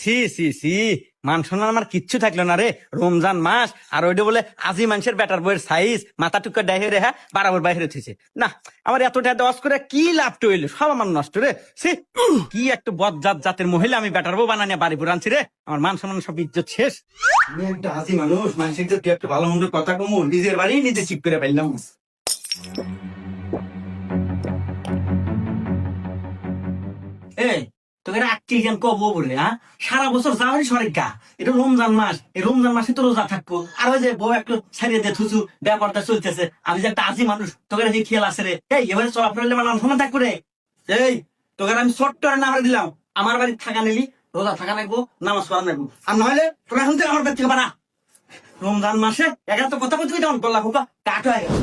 C C C, মান সম্মান আমার কিচ্ছু থাকলো না রে। রমজান মাস আর ওইটা বলে আজি মানুষের বেটার বইয়ের সাইজ মাথা টুকা ডাইহে রে, হ্যাঁ বারাবর বাইরে উঠেছে না। আমার এতটা দশ করে কি লাভ হইলো, সব আমার নষ্ট রে। সি, কি একটা বদজাত জাতের মহিলা আমি বেটার বউ বানানিয়া বাড়ি পুরো আনছি রে। আমার মান সম্মান সব ইজ্জত শেষ। আমি একটা হাসি মানুষ, মানুষের যদি একটা ভালো মন্দ কথা কমু, নিজের বাড়ি নিজে চিপ করে পাইলাম। এই তোকে রাখছি কেন কবো বলে, হ্যাঁ সারা বছর যাওয়ারই সরেক গা, এটা রমজান মাস, এই রমজান মাসে তো রোজা থাকবো। আর ওই যে বউ একটু ছাড়িয়ে দিয়ে থুচু ব্যাপারটা চলতেছে, আমি যে একটা আজি মানুষ, তোকে কি খেয়াল আছে রে? এই এবারে চলা ফেললে আমার সময় থাকবো রে। এই তোকে আমি ছোট্ট না হারে দিলাম, আমার বাড়ি থাকা নিলি, রোজা থাকা নাকবো, নামাজ পড়া নাকবো, আর নইলে তোকে এখন থেকে আমার বাড়ি থেকে বানা। রমজান মাসে এগারো তো কথা বলতে তখন বললাম কাঠ হয়ে গেল।